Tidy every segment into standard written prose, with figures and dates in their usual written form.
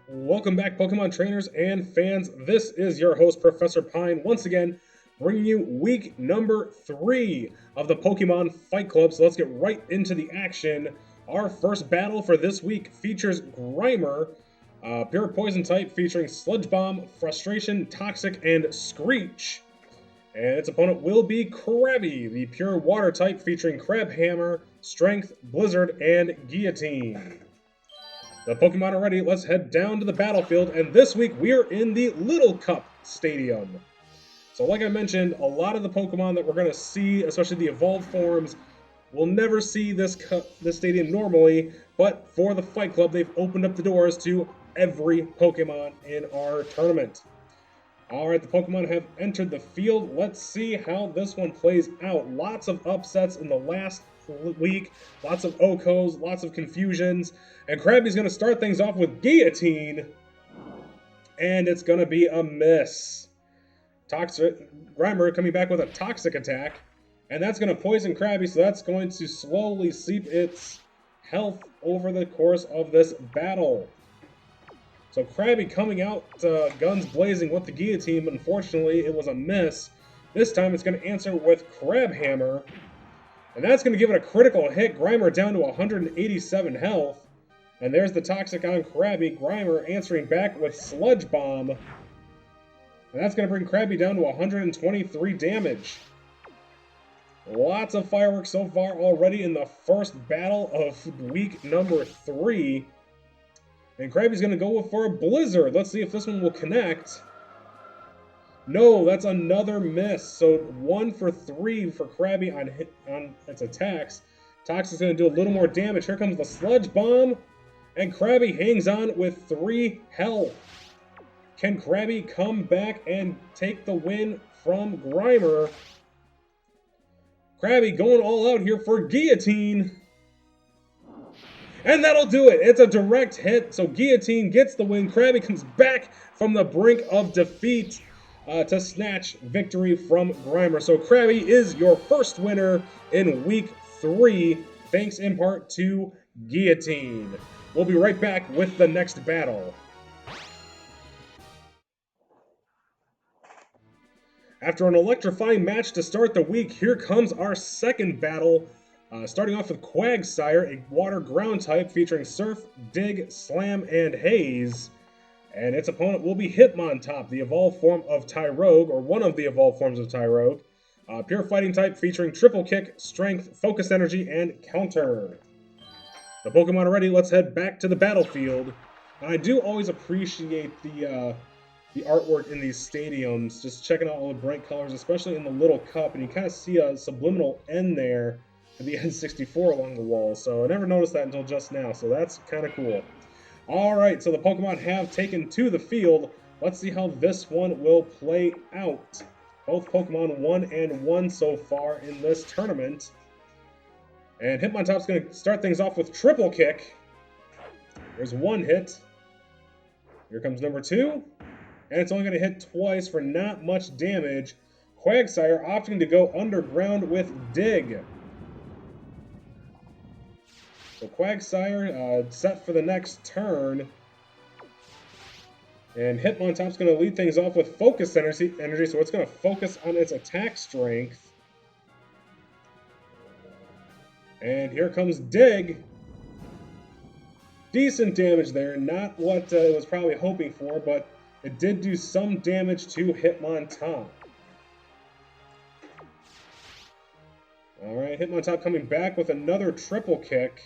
Welcome back, Pokemon trainers and fans. This is your host, Professor Pine, once again bringing you week number 3 of the Pokemon Fight Club. So let's get right into the action. Our first battle for this week features Grimer, pure poison type, featuring Sludge Bomb, Frustration, Toxic, and Screech. And its opponent will be Krabby, the pure water type, featuring Crab Hammer, Strength, Blizzard, and Guillotine. The Pokemon are ready, let's head down to the battlefield, and this week we are in the Little Cup Stadium. So like I mentioned, a lot of the Pokemon that we're going to see, especially the evolved forms, we'll never see this stadium normally, but for the Fight Club, they've opened up the doors to every Pokemon in our tournament. Alright, the Pokemon have entered the field. Let's see how this one plays out. Lots of upsets in the last week, lots of OHKOs, lots of confusions, and Krabby's going to start things off with Guillotine, and it's going to be a miss. Grimer coming back with a Toxic attack, and that's going to poison Krabby, so that's going to slowly seep its health over the course of this battle. So Krabby coming out guns blazing with the Guillotine, but unfortunately it was a miss. This time it's going to answer with Crab Hammer, and that's going to give it a critical hit. Grimer down to 187 health. And there's the Toxic on Krabby. Grimer answering back with Sludge Bomb. And that's going to bring Krabby down to 123 damage. Lots of fireworks so far already in the first battle of week number 3. And Krabby's going to go for a Blizzard. Let's see if this one will connect. No, that's another miss. So 1 for 3 for Krabby on its attacks. Toxic's going to do a little more damage. Here comes the Sludge Bomb. And Krabby hangs on with 3 health. Can Krabby come back and take the win from Grimer? Krabby going all out here for Guillotine. And that'll do it. It's a direct hit, so Guillotine gets the win. Krabby comes back from the brink of defeat to snatch victory from Grimer. So Krabby is your first winner in week 3, thanks in part to Guillotine. We'll be right back with the next battle. After an electrifying match to start the week, here comes our second battle. Starting off with Quagsire, a water ground type featuring Surf, Dig, Slam, and Haze. And its opponent will be Hitmontop, the evolved form of Tyrogue, or one of the evolved forms of Tyrogue. Pure fighting type featuring Triple Kick, Strength, Focus Energy, and Counter. The Pokemon are ready, let's head back to the battlefield. I do always appreciate the artwork in these stadiums, just checking out all the bright colors, especially in the Little Cup, and you kind of see a subliminal N there for the N64 along the wall, so I never noticed that until just now, so that's kind of cool. Alright, so the Pokemon have taken to the field. Let's see how this one will play out. Both Pokemon 1-1 so far in this tournament. And Hitmontop's going to start things off with Triple Kick. There's 1 hit. Here comes number 2. And it's only going to hit twice for not much damage. Quagsire opting to go underground with Dig. So Quagsire set for the next turn. And Hitmontop's going to lead things off with Focus Energy, so it's going to focus on its attack strength. And here comes Dig. Decent damage there, not what it was probably hoping for, but it did do some damage to Hitmontop. Alright, Hitmontop coming back with another Triple Kick.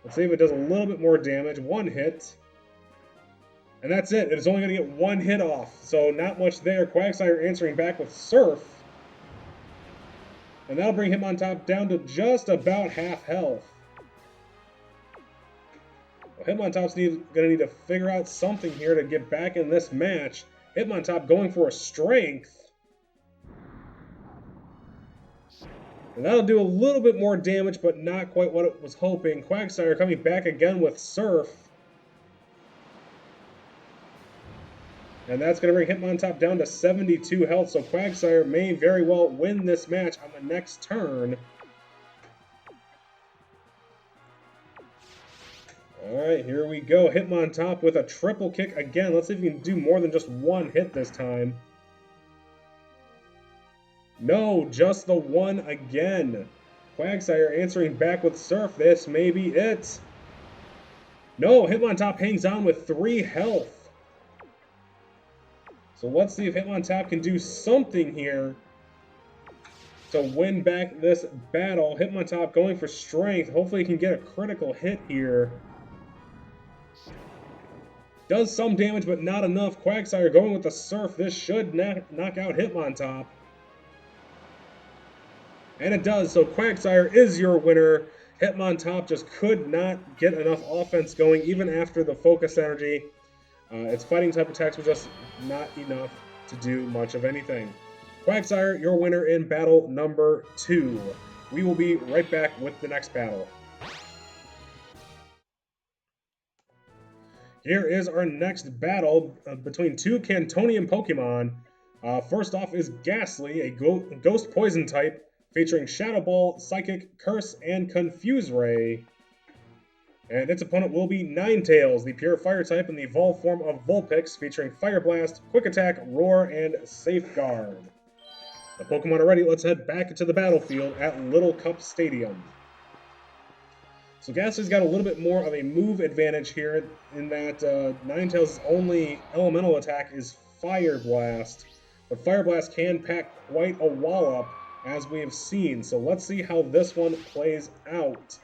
Let's see if it does a little bit more damage. 1 hit. And that's it. It is only going to get 1 hit off, so not much there. Quagsire answering back with Surf. And that'll bring Hitmontop down to just about half health. Well, Hitmontop's going to need to figure out something here to get back in this match. Hitmontop going for a Strength. And that'll do a little bit more damage, but not quite what it was hoping. Quagsire coming back again with Surf. And that's going to bring Hitmontop down to 72 health, so Quagsire may very well win this match on the next turn. Alright, here we go. Hitmontop with a triple kick again. Let's see if we can do more than just one hit this time. No, just the one again. Quagsire answering back with Surf. This may be it. No, Hitmontop hangs on with 3 health. So let's see if Hitmontop can do something here to win back this battle. Hitmontop going for strength. Hopefully he can get a critical hit here. Does some damage, but not enough. Quagsire going with the Surf. This should knock out Hitmontop. And it does, so Quagsire is your winner. Hitmontop just could not get enough offense going, even after the focus energy. Its fighting type attacks were just not enough to do much of anything. Quagsire, your winner in battle number 2. We will be right back with the next battle. Here is our next battle between 2 Cantonian Pokemon. First off is Gastly, a Ghost Poison type, featuring Shadow Ball, Psychic, Curse, and Confuse Ray. And its opponent will be Ninetails, the pure fire type in the evolved form of Vulpix, featuring Fire Blast, Quick Attack, Roar, and Safeguard. The Pokemon are ready. Let's head back into the battlefield at Little Cup Stadium. So Gastly's got a little bit more of a move advantage here in that Ninetails' only elemental attack is Fire Blast. But Fire Blast can pack quite a wallop, as we have seen. So let's see how this one plays out.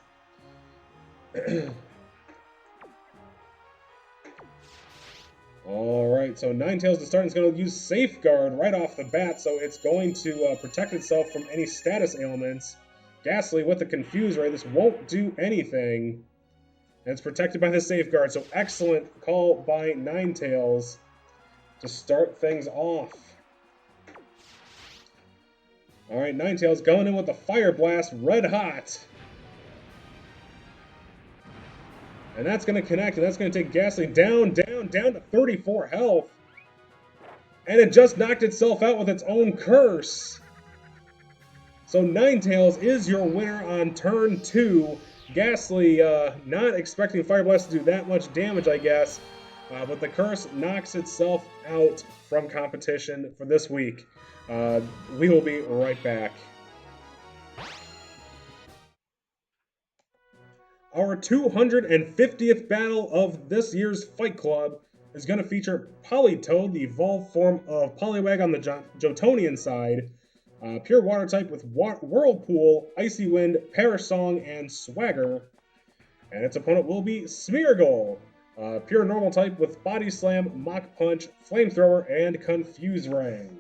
Alright, so Ninetails to start is going to use Safeguard right off the bat, so it's going to protect itself from any status ailments. Gastly with the Confuse Ray, this won't do anything. And it's protected by the Safeguard, so excellent call by Ninetails to start things off. Alright, Ninetails going in with the Fire Blast, red hot. And that's going to connect, and that's going to take Gastly down to 34 health. And it just knocked itself out with its own curse. So Ninetails is your winner on turn 2. Gastly not expecting Fire Blast to do that much damage, I guess. But the curse knocks itself out from competition for this week. We will be right back. Our 250th battle of this year's Fight Club is going to feature Politoed, the evolved form of Poliwag on the Jotonian side, pure water type with Whirlpool, Icy Wind, Perish Song, and Swagger. And its opponent will be Smeargle, pure normal type with Body Slam, Mach Punch, Flamethrower, and Confuse Ray.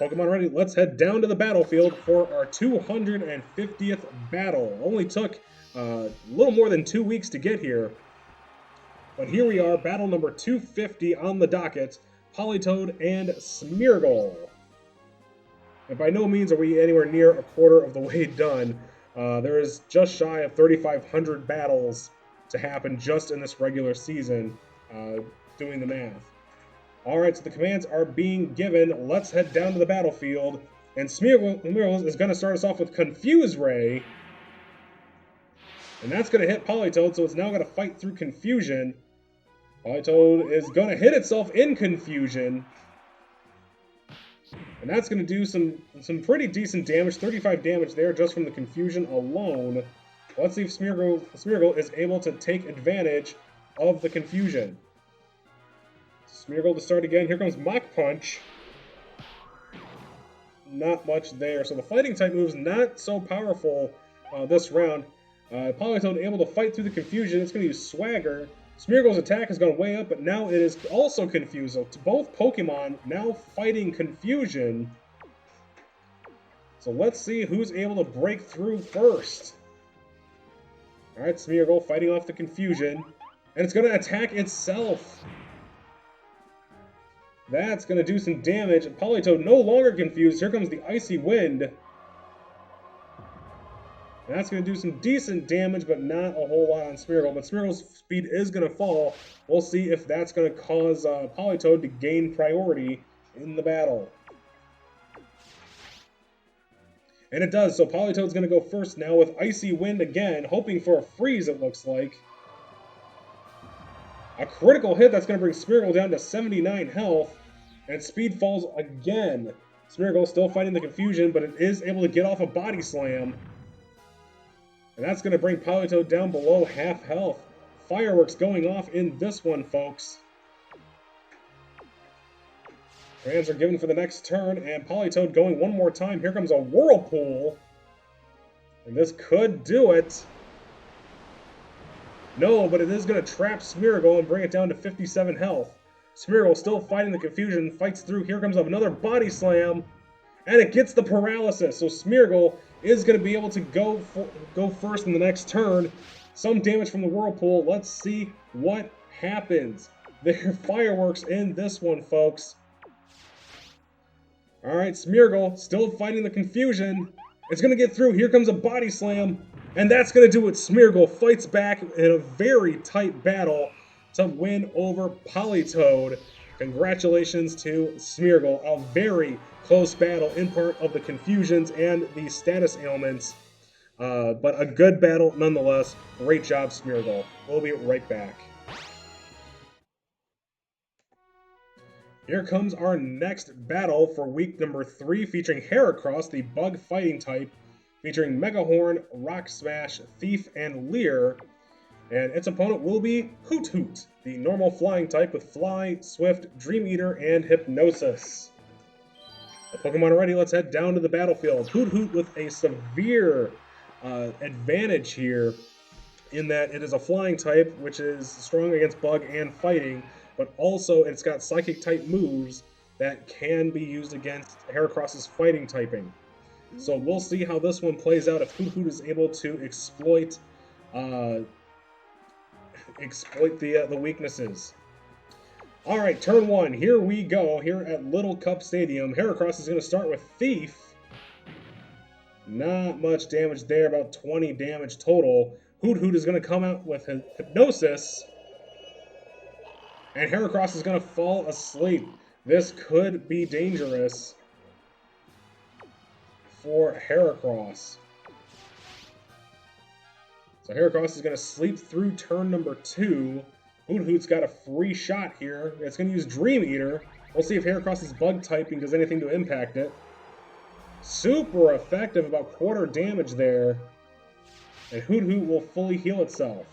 Pokemon ready, let's head down to the battlefield for our 250th battle. Only took a little more than 2 weeks to get here. But here we are, battle number 250 on the docket, Politoed and Smeargle. And by no means are we anywhere near a quarter of the way done. There is just shy of 3,500 battles to happen just in this regular season, doing the math. Alright, so the commands are being given. Let's head down to the battlefield. And Smeargle is going to start us off with Confuse Ray. And that's going to hit Politoed, so it's now going to fight through Confusion. Politoed is going to hit itself in Confusion. And that's going to do some pretty decent damage, 35 damage there just from the Confusion alone. Let's see if Smeargle is able to take advantage of the Confusion. Smeargle to start again. Here comes Mach Punch. Not much there. So the fighting type move's not so powerful this round. Politoed able to fight through the Confusion. It's going to use Swagger. Smeargle's attack has gone way up, but now it is also confused. So both Pokemon now fighting Confusion. So let's see who's able to break through first. Alright, Smeargle fighting off the Confusion. And it's going to attack itself. That's going to do some damage. Politoed no longer confused. Here comes the Icy Wind. And that's going to do some decent damage, but not a whole lot on Smeargle. But Smeargle's speed is going to fall. We'll see if that's going to cause Politoed to gain priority in the battle. And it does. So Politoed's going to go first now with Icy Wind again, hoping for a freeze, it looks like. A critical hit that's going to bring Smeargle down to 79 health. And speed falls again. Smeargle still fighting the confusion, but it is able to get off a body slam. And that's going to bring Politoed down below half health. Fireworks going off in this one, folks. Commands are given for the next turn, and Politoed going one more time. Here comes a Whirlpool. And this could do it. No, but it is going to trap Smeargle and bring it down to 57 health. Smeargle still fighting the confusion, fights through. Here comes another body slam, and it gets the paralysis. So Smeargle is going to be able to go first in the next turn. Some damage from the Whirlpool. Let's see what happens. There are fireworks in this one, folks. All right, Smeargle still fighting the confusion. It's going to get through. Here comes a body slam, and that's going to do it. Smeargle fights back in a very tight battle to win over Politoed. Congratulations to Smeargle. A very close battle in part of the confusions and the status ailments. But a good battle nonetheless. Great job, Smeargle. We'll be right back. Here comes our next battle for week number 3, featuring Heracross, the bug fighting type, featuring Megahorn, Rock Smash, Thief, and Leer. And its opponent will be Hoothoot, the normal flying type with Fly, Swift, Dream Eater, and Hypnosis. The Pokemon are ready, let's head down to the battlefield. Hoothoot with a severe advantage here in that it is a flying type, which is strong against bug and fighting, but also it's got psychic type moves that can be used against Heracross's fighting typing. So we'll see how this one plays out if Hoothoot is able to exploit the weaknesses. Alright, turn 1, here we go, here at Little Cup Stadium. Heracross is going to start with Thief. Not much damage there, about 20 damage total. Hoothoot is going to come out with Hypnosis. And Heracross is going to fall asleep. This could be dangerous for Heracross. So Heracross is going to sleep through turn number 2. Hoothoot's got a free shot here. It's going to use Dream Eater. We'll see if Heracross's bug typing does anything to impact it. Super effective, about quarter damage there. And Hoothoot will fully heal itself.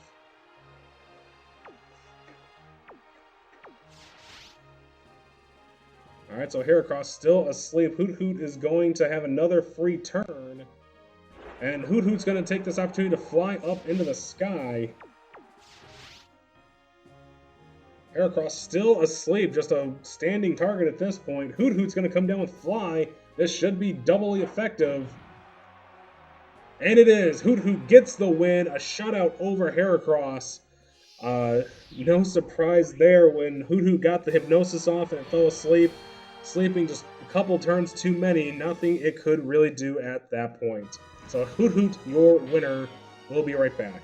Alright, so Heracross still asleep. Hoothoot is going to have another free turn. And Hoothoot's going to take this opportunity to fly up into the sky. Heracross still asleep, just a standing target at this point. Hoothoot's going to come down with Fly. This should be doubly effective. And it is. Hoothoot gets the win, a shutout over Heracross. No surprise there when Hoothoot got the Hypnosis off and it fell asleep. Sleeping just a couple turns too many, nothing it could really do at that point. So Hoothoot, your winner. We'll be right back.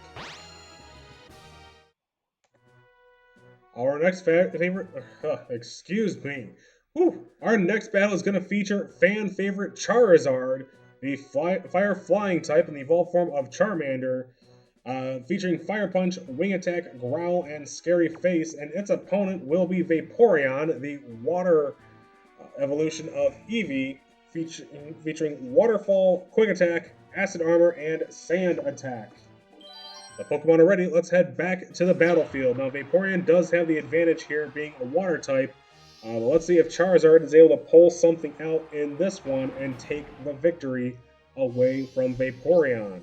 Our next Our next battle is going to feature fan favorite Charizard, the fire flying type in the evolved form of Charmander, featuring Fire Punch, Wing Attack, Growl, and Scary Face, and its opponent will be Vaporeon, the water evolution of Eevee, featuring Waterfall, Quick Attack, Acid Armor, and Sand Attack. The Pokemon are ready, let's head back to the battlefield. Now Vaporeon does have the advantage here being a water type. Let's see if Charizard is able to pull something out in this one and take the victory away from Vaporeon.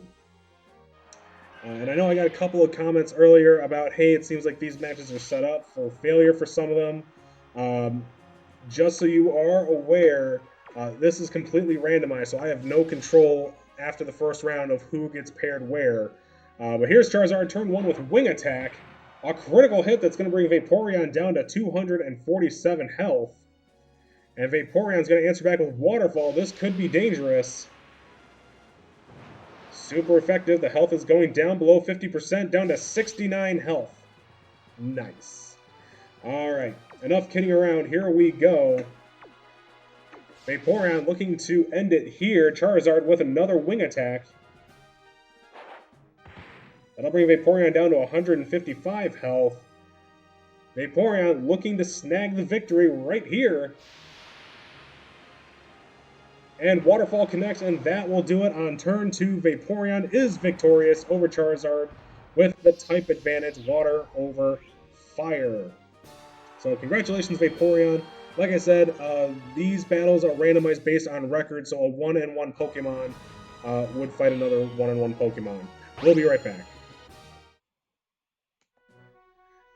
And I know I got a couple of comments earlier about, hey, it seems like these matches are set up for failure for some of them. Just so you are aware, this is completely randomized, so I have no control after the first round of who gets paired where. But here's Charizard, turn 1 with Wing Attack. A critical hit that's going to bring Vaporeon down to 247 health. And Vaporeon's going to answer back with Waterfall. This could be dangerous. Super effective. The health is going down below 50%, down to 69 health. Nice. Alright, enough kidding around. Here we go. Vaporeon looking to end it here. Charizard with another Wing Attack. That'll bring Vaporeon down to 155 health. Vaporeon looking to snag the victory right here. And Waterfall connects, and that will do it on turn 2. Vaporeon is victorious over Charizard with the type advantage, water over fire. So congratulations, Vaporeon. Like I said, these battles are randomized based on record, so a 1-in-1 Pokemon would fight another 1-in-1 Pokemon. We'll be right back.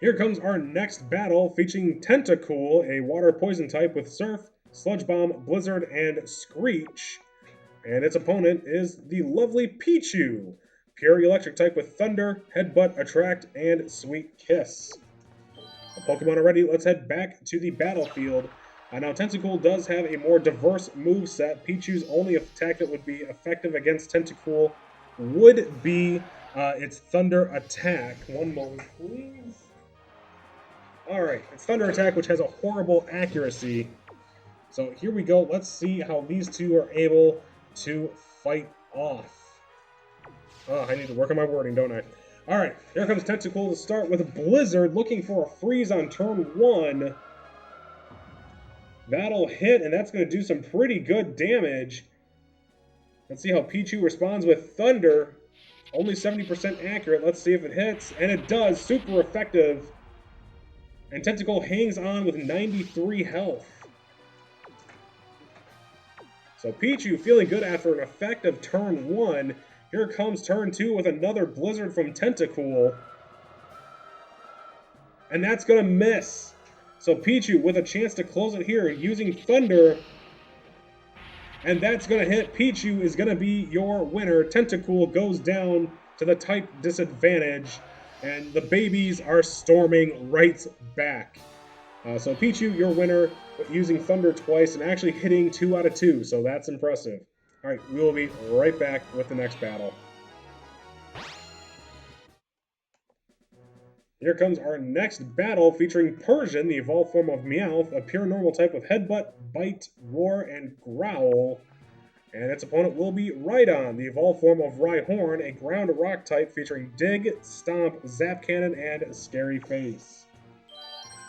Here comes our next battle, featuring Tentacool, a water poison type with Surf, Sludge Bomb, Blizzard, and Screech. And its opponent is the lovely Pichu, pure electric type with Thunder, Headbutt, Attract, and Sweet Kiss. The Pokemon are ready, let's head back to the battlefield. Now Tentacool does have a more diverse moveset. Pichu's only attack that would be effective against Tentacool would be its Thunder attack. One moment, please. Alright, it's Thunder attack, which has a horrible accuracy. So here we go. Let's see how these two are able to fight off. Oh, I need to work on my wording, don't I? Alright, here comes Tentacool to start with Blizzard, looking for a freeze on turn 1. That'll hit, and that's going to do some pretty good damage. Let's see how Pichu responds with Thunder. Only 70% accurate. Let's see if it hits, and it does. Super effective. And Tentacool hangs on with 93 health. So Pichu feeling good after an effective turn 1. Here comes turn 2 with another Blizzard from Tentacool. And that's going to miss. So Pichu with a chance to close it here using Thunder. And that's going to hit. Pichu is going to be your winner. Tentacool goes down to the type disadvantage. And the babies are storming right back. So Pichu, your winner, using Thunder twice and actually hitting 2 out of 2. So that's impressive. Alright, we will be right back with the next battle. Here comes our next battle featuring Persian, the evolved form of Meowth, a pure normal type with Headbutt, Bite, Roar, and Growl. And its opponent will be Rhydon, the evolved form of Rhyhorn, a ground rock type featuring Dig, Stomp, Zap Cannon, and Scary Face.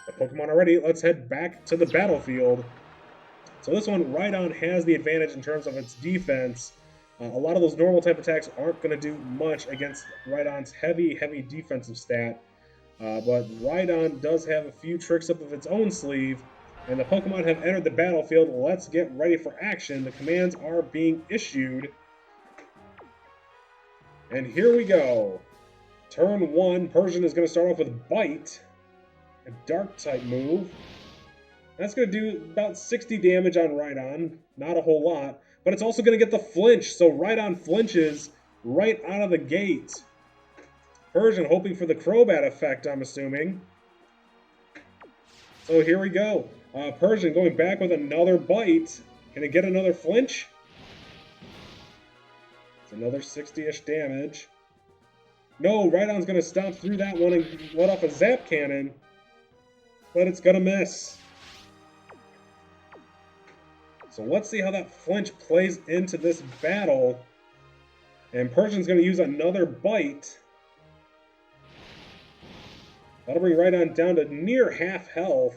The Pokemon are ready, let's head back to the battlefield. So this one, Rhydon has the advantage in terms of its defense. A lot of those normal type attacks aren't going to do much against Rhydon's heavy defensive stat. But Rhydon does have a few tricks up of its own sleeve, and the Pokemon have entered the battlefield. Let's get ready for action. The commands are being issued. And here we go. Turn 1, Persian is going to start off with Bite, a Dark-type move. That's going to do about 60 damage on Rhydon, not a whole lot, but it's also going to get the flinch, so Rhydon flinches right out of the gate. Persian hoping for the Crobat effect, I'm assuming. So here we go. Persian going back with another Bite. Can it get another flinch? It's another 60-ish damage. No, Rhydon's going to stomp through that one and let off a Zap Cannon. But it's going to miss. So let's see how that flinch plays into this battle. And Persian's going to use another Bite. That'll bring Rhydon down to near half health.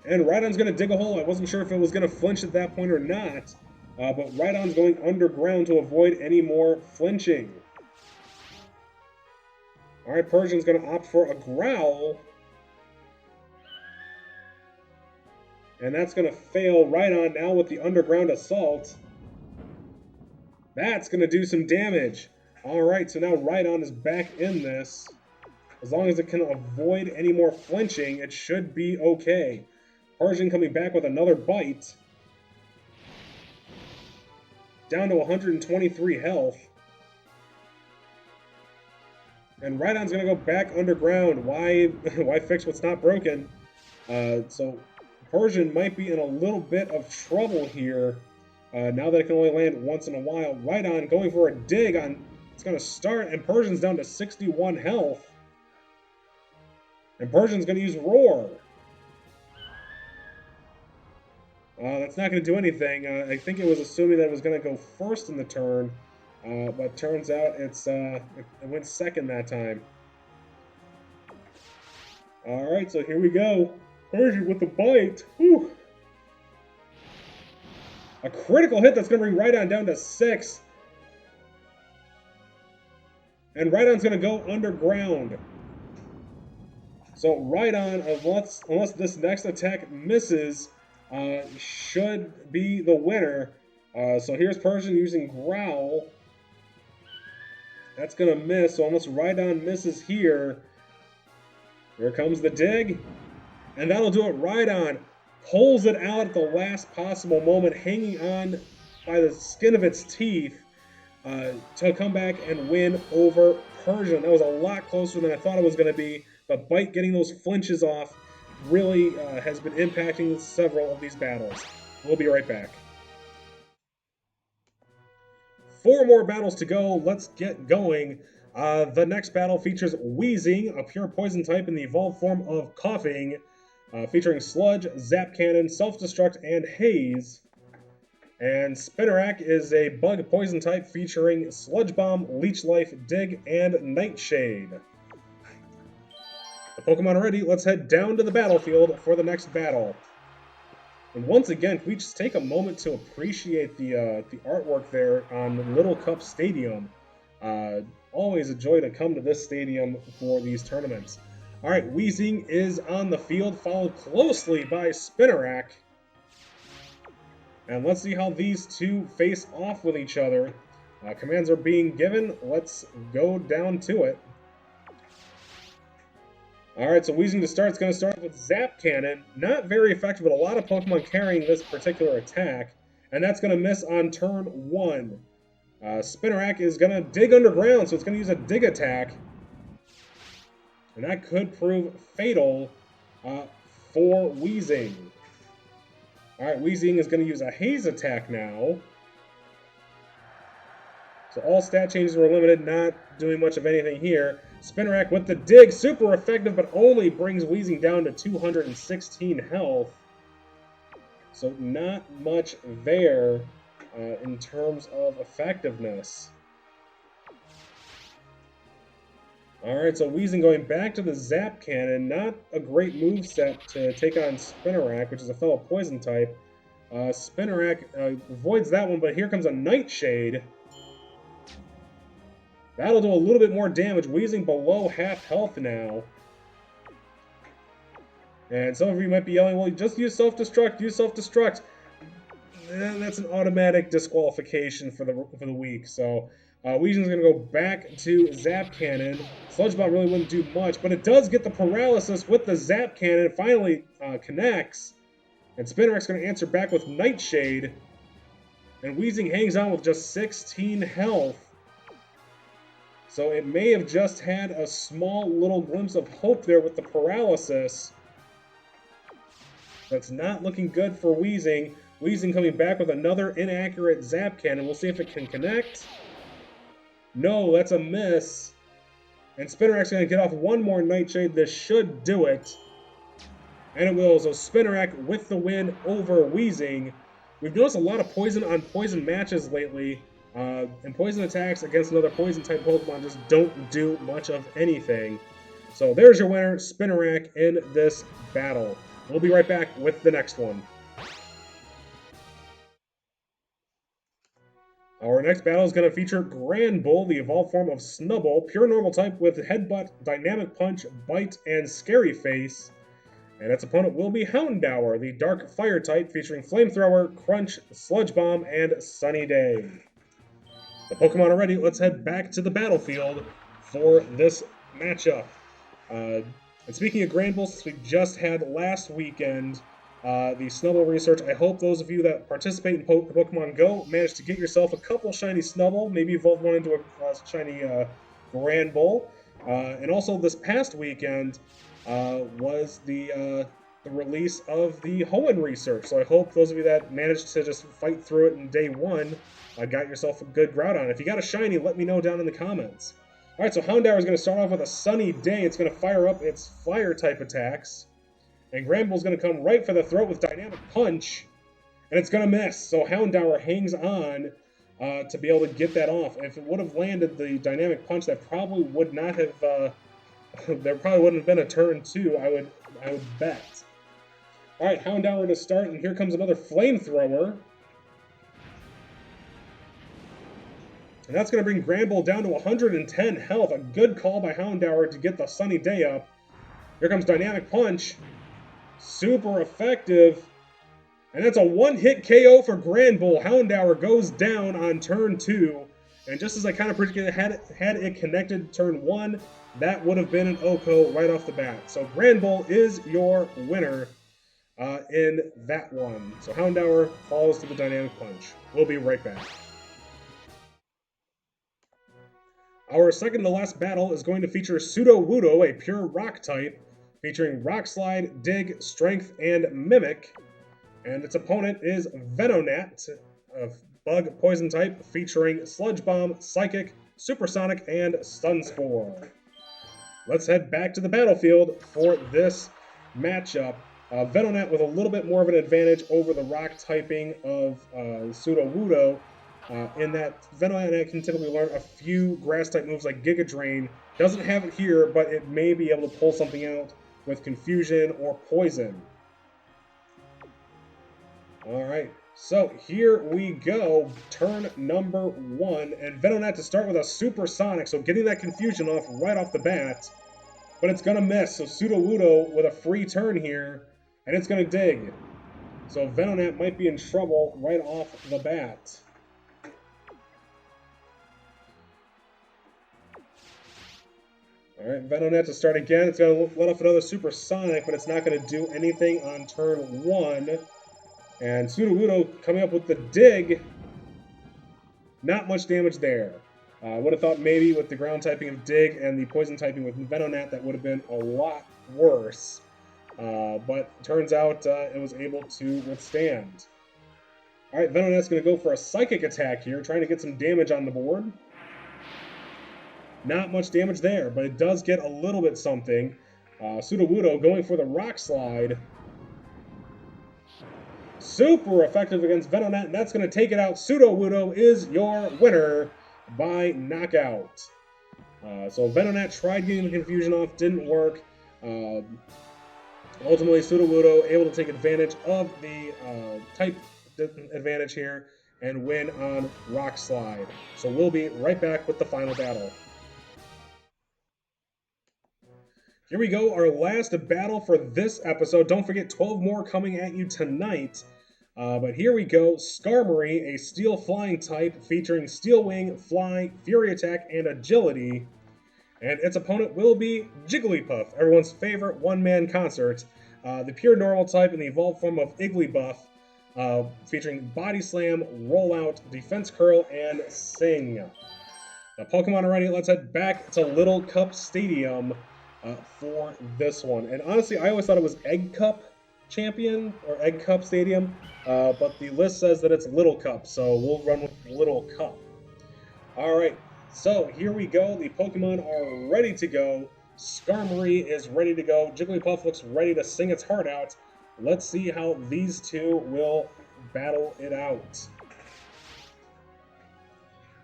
And Rhydon's going to dig a hole. I wasn't sure if it was going to flinch at that point or not. But Rhydon's going underground to avoid any more flinching. Alright, Persian's going to opt for a Growl. And that's going to fail. Rhydon now with the underground assault. That's going to do some damage. Alright, so now Rhydon is back in this. As long as it can avoid any more flinching, it should be okay. Persian coming back with another Bite. Down to 123 health. And Rhydon's going to go back underground. Why fix what's not broken? So Persian might be in a little bit of trouble here. Now that it can only land once in a while. Rhydon going for a dig on... It's going to start, and Persian's down to 61 health. And Persian's going to use Roar. That's not going to do anything. I think it was assuming that it was going to go first in the turn. But turns out it went second that time. Alright, so here we go. Persian with the bite. Whew. A critical hit that's going to bring Rhydon down to 6. And Rhydon's going to go underground. So Rhydon, unless this next attack misses, should be the winner. So here's Persian using Growl. That's going to miss, so unless Rhydon misses here, here comes the dig. And that'll do it. Rhydon pulls it out at the last possible moment, hanging on by the skin of its teeth to come back and win over Persian. That was a lot closer than I thought it was going to be, but Bite getting those flinches off really has been impacting several of these battles. We'll be right back. 4 more battles to go. Let's get going. The next battle features Weezing, a pure poison type in the evolved form of Coughing, featuring Sludge, Zap Cannon, Self-Destruct, and Haze. And Spinarak is a bug poison type featuring Sludge Bomb, Leech Life, Dig, and Nightshade. The Pokemon are ready. Let's head down to the battlefield for the next battle. And once again, can we just take a moment to appreciate the artwork there on Little Cup Stadium? Always a joy to come to this stadium for these tournaments. Alright, Weezing is on the field, followed closely by Spinarak. And let's see how these two face off with each other. Commands are being given. Let's go down to it. Alright, so Weezing to start is going to start with Zap Cannon. Not very effective, but a lot of Pokemon carrying this particular attack. And that's going to miss on turn 1. Spinarak is going to dig underground, so it's going to use a dig attack. And that could prove fatal for Weezing. Alright, Weezing is going to use a Haze attack now. So all stat changes were limited, not doing much of anything here. Spinarak with the dig, super effective, but only brings Weezing down to 216 health. So not much there in terms of effectiveness. Alright, so Weezing going back to the Zap Cannon. Not a great moveset to take on Spinarak, which is a fellow poison type. Spinarak avoids that one, but here comes a Nightshade. That'll do a little bit more damage. Weezing below half health now. And some of you might be yelling, well, just use self-destruct, use self-destruct. That's an automatic disqualification for the week. So Weezing's going to go back to Zap Cannon. Sludge Bomb really wouldn't do much, but it does get the paralysis with the Zap Cannon. It finally connects. And Spinarak's going to answer back with Nightshade. And Weezing hangs on with just 16 health. So it may have just had a small little glimpse of hope there with the paralysis. That's not looking good for Weezing. Weezing coming back with another inaccurate Zap Cannon. We'll see if it can connect. No, that's a miss. And Spinarak's going to get off one more Nightshade. This should do it. And it will. So Spinarak with the win over Weezing. We've noticed a lot of poison on poison matches lately. And poison attacks against another poison-type Pokemon just don't do much of anything. So there's your winner, Spinarak, in this battle. We'll be right back with the next one. Our next battle is going to feature Granbull, the evolved form of Snubbull, pure normal type with Headbutt, Dynamic Punch, Bite, and Scary Face. And its opponent will be Houndour, the dark fire type featuring Flamethrower, Crunch, Sludge Bomb, and Sunny Day. The Pokemon are ready. Let's head back to the battlefield for this matchup. And speaking of Granbull, since we just had last weekend the Snubbull research, I hope those of you that participate in Pokemon Go managed to get yourself a couple shiny Snubbull, maybe evolve one into a shiny Granbull. And also this past weekend was the release of the Hoenn research. So I hope those of you that managed to just fight through it in day 1 got yourself a good Groudon. If you got a shiny, let me know down in the comments. Alright, so Houndour is going to start off with a Sunny Day. It's going to fire up its fire-type attacks. And Granbull's going to come right for the throat with Dynamic Punch. And it's going to miss. So Houndour hangs on to be able to get that off. If it would have landed the Dynamic Punch, that probably would not have There probably wouldn't have been a turn 2, I would bet. Alright, Houndour to start, and here comes another Flamethrower. And that's going to bring Granbull down to 110 health. A good call by Houndour to get the sunny day up. Here comes Dynamic Punch. Super effective. And that's a one-hit KO for Granbull. Houndour goes down on turn 2. And just as I kind of predicted, had it connected turn 1, that would have been an OHKO right off the bat. So Granbull is your winner in that one. So Houndour falls to the Dynamic Punch. We'll be right back. Our second to last battle is going to feature Sudowoodo, a pure rock type, featuring Rock Slide, Dig, Strength, and Mimic. And its opponent is Venonat, a bug poison type, featuring Sludge Bomb, Psychic, Supersonic, and Stun Spore. Let's head back to the battlefield for this matchup. Venonat with a little bit more of an advantage over the rock typing of Sudowoodo, in that Venonat can typically learn a few grass-type moves like Giga Drain. Doesn't have it here, but it may be able to pull something out with Confusion or Poison. Alright, so here we go. Turn number 1, and Venonat to start with a Supersonic, so getting that Confusion off right off the bat. But it's going to miss, so Sudowoodo with a free turn here, and it's going to dig. So Venonat might be in trouble right off the bat. Alright, Venonat to start again. It's going to let off another Supersonic, but it's not going to do anything on turn 1. And Sudowoodo coming up with the dig. Not much damage there. I would have thought maybe with the ground typing of Dig and the poison typing with Venonat that would have been a lot worse. But turns out it was able to withstand. Alright, Venonat's going to go for a Psychic attack here, trying to get some damage on the board. Not much damage there, but it does get a little bit something. Sudowoodo going for the Rock Slide. Super effective against Venonat, and that's going to take it out. Sudowoodo is your winner by knockout. So Venonat tried getting the Confusion off, didn't work. Ultimately, Sudowoodo able to take advantage of the type advantage here and win on Rock Slide. So we'll be right back with the final battle. Here we go, our last battle for this episode. Don't forget, 12 more coming at you tonight. But here we go, Skarmory, a Steel Flying type featuring Steel Wing, Fly, Fury Attack, and Agility. And its opponent will be Jigglypuff, everyone's favorite one-man concert. The pure normal type in the evolved form of Igglybuff, featuring Body Slam, Rollout, Defense Curl, and Sing. Now, Pokemon are ready, let's head back to Little Cup Stadium for this one. And honestly, I always thought it was Egg Cup Champion or Egg Cup Stadium, but the list says that it's Little Cup, so we'll run with Little Cup. Alright, so here we go. The Pokemon are ready to go. Skarmory is ready to go. Jigglypuff looks ready to sing its heart out. Let's see how these two will battle it out.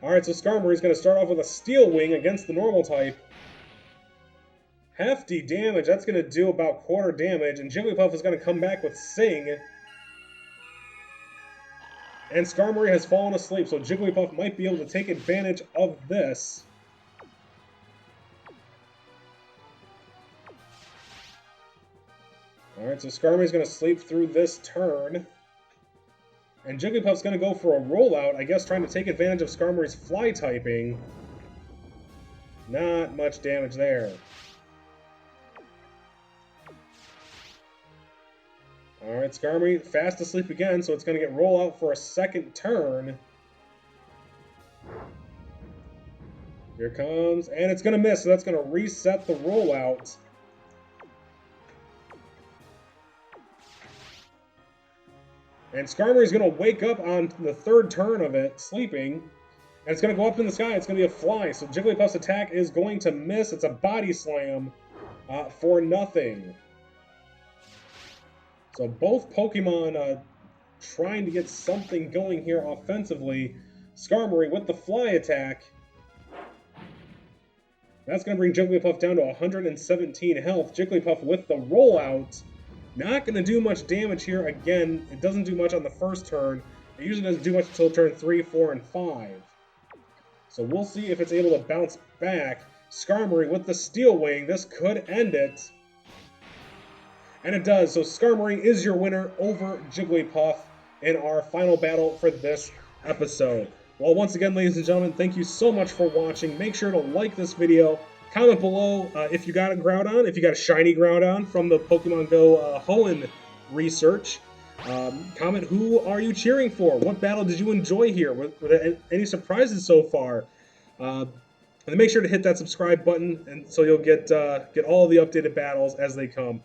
Alright, so Skarmory is going to start off with a Steel Wing against the normal type. Hefty damage, that's going to do about quarter damage, and Jigglypuff is going to come back with Sing. And Skarmory has fallen asleep, so Jigglypuff might be able to take advantage of this. Alright, so Skarmory's going to sleep through this turn. And Jigglypuff's going to go for a rollout, I guess trying to take advantage of Skarmory's Fly typing. Not much damage there. Alright, Skarmory fast asleep again, so it's going to get rollout for a second turn. Here comes, and it's going to miss, so that's going to reset the rollout. And Skarmory is going to wake up on the third turn of it, sleeping. And it's going to go up in the sky. It's going to be a fly. So Jigglypuff's attack is going to miss. It's a Body Slam for nothing. So both Pokemon trying to get something going here offensively. Skarmory with the Fly attack. That's going to bring Jigglypuff down to 117 health. Jigglypuff with the rollout. Not going to do much damage here. Again, it doesn't do much on the first turn. It usually doesn't do much until turn 3, 4, and 5. So we'll see if it's able to bounce back. Skarmory with the Steel Wing. This could end it. And it does. So Skarmory is your winner over Jigglypuff in our final battle for this episode. Well, once again, ladies and gentlemen, thank you so much for watching. Make sure to like this video. Comment below if you got a Groudon, if you got a shiny Groudon from the Pokemon Go Hoenn research. Comment who are you cheering for? What battle did you enjoy here? Were there any surprises so far? And make sure to hit that subscribe button, and so you'll get all the updated battles as they come.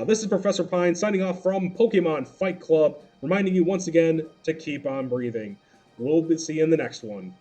This is Professor Pine signing off from Pokemon Fight Club, reminding you once again to keep on breathing. We'll see you in the next one.